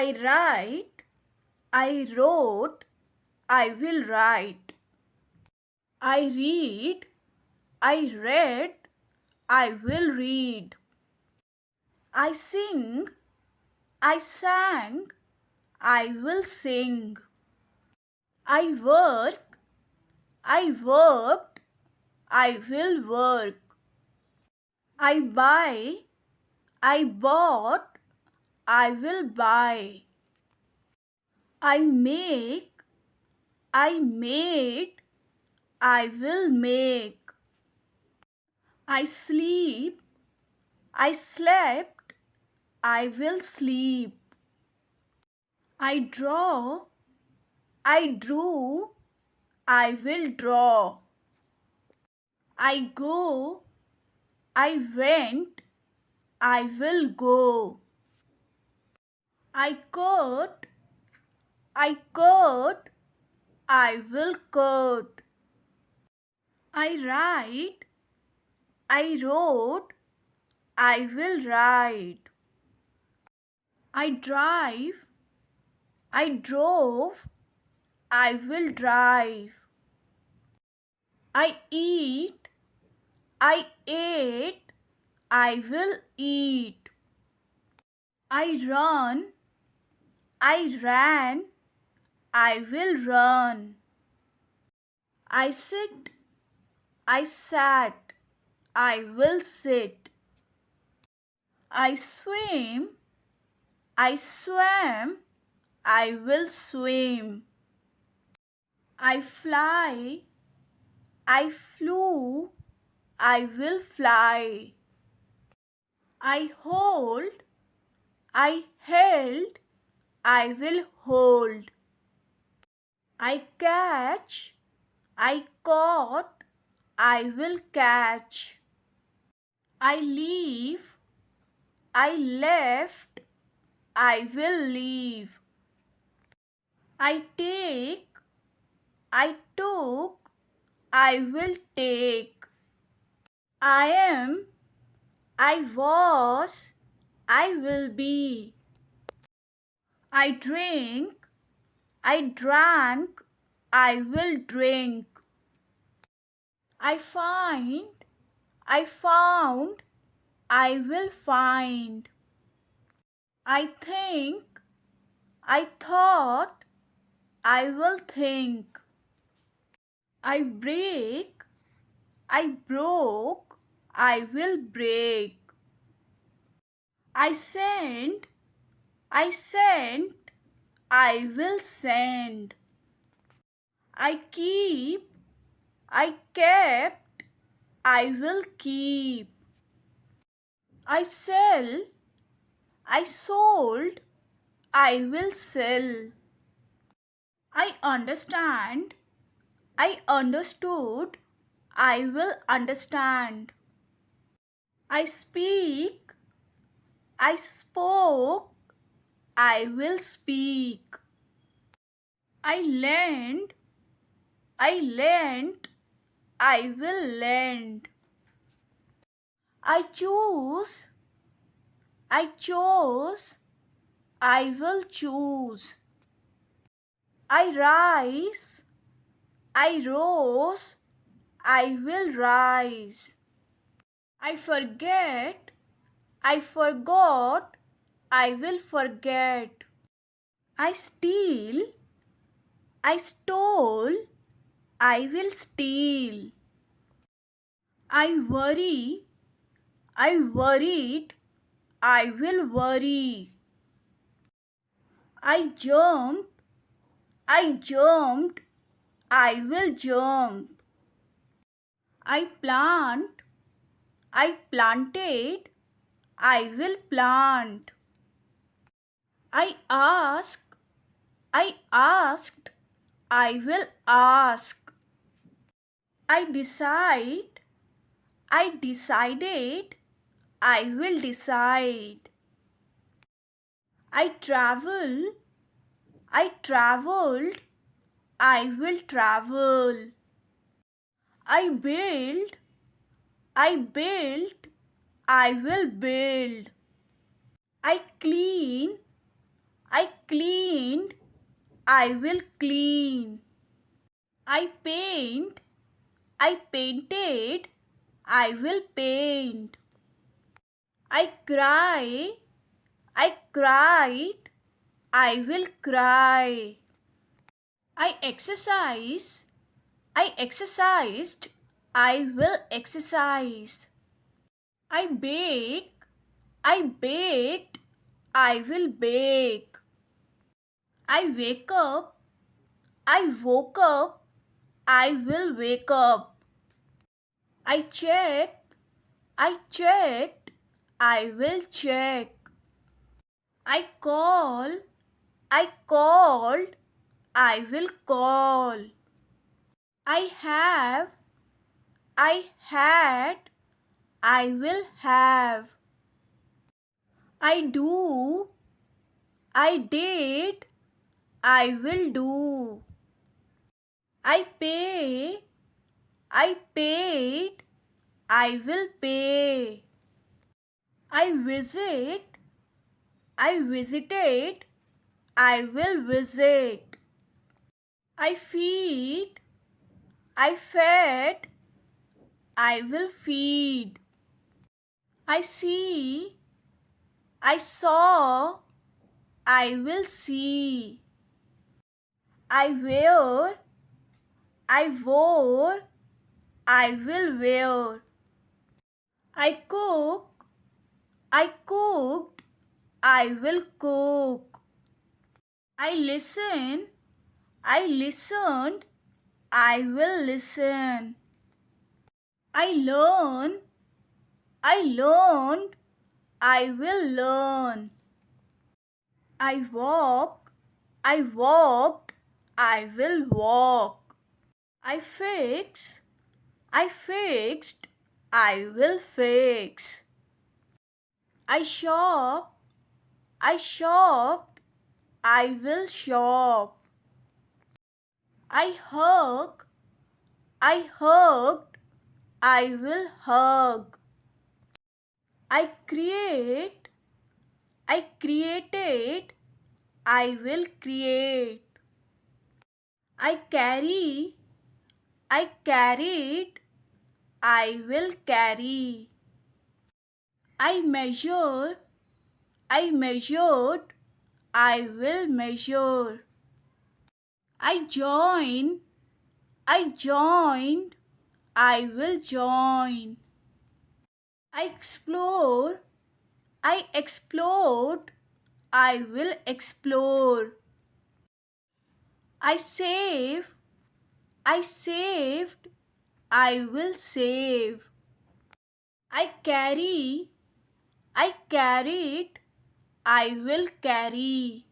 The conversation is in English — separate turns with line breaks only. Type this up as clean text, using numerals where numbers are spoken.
I write, I wrote, I will write. I read, I read, I will read. I sing, I sang, I will sing. I work, I worked, I will work. I buy, I bought, I will buy. I make, I made, I will make. I sleep, I slept, I will sleep. I draw, I drew, I will draw. I go, I went, I will go. I cut, I will cut. I write, I wrote, I will write. I drive, I drove, I will drive. I eat, I ate, I will eat. I run, I ran, I will run. I sit, I sat, I will sit. I swim, I swam, I will swim. I fly, I flew, I will fly. I hold, I held, I will hold. I catch, I caught, I will catch. I leave, I left, I will leave. I take, I took, I will take. I am, I was, I will be. I drink, I drank, I will drink. I find, I found, I will find. I think, I thought, I will think. I break, I broke, I will break. I send, I sent, I will send. I keep, I kept, I will keep. I sell, I sold, I will sell. I understand, I understood, I will understand. I speak, I spoke, I will speak. I lend, I lent, I will lend. I choose, I chose, I will choose. I rise, I rose, I will rise. I forget, I forgot, I will forget. I steal, I stole, I will steal. I worry, I worried, I will worry. I jump, I jumped, I will jump. I plant, I planted, I will plant. I ask, I asked, I will ask. I decide, I decided, I will decide. I travel, I travelled, I will travel. I build, I built, I will build. I clean, I cleaned, I will clean. I paint, I painted, I will paint. I cry, I cried, I will cry. I exercise, I exercised, I will exercise. I bake, I baked, I will bake. I wake up, I woke up, I will wake up. I check, I checked, I will check. I call, I called, I will call. I have, I had, I will have. I do, I did, I will do. I pay, I paid, I will pay. I visit, I visited, I will visit. I feed, I fed, I will feed. I see, I saw, I will see. I wear, I wore, I will wear. I cook, I cooked, I will cook. I listen, I listened, I will listen. I learn, I learned, I will learn. I walk, I walked, I will walk. I fix, I fixed, I will fix. I shop, I shopped, I will shop. I hug, I hugged, I will hug. I create, I created, I will create. I carry, I carried, I will carry. I measure, I measured, I will measure. I join, I joined, I will join. I explore, I explored, I will explore. I save, I saved, I will save. I carry, I carried, I will carry.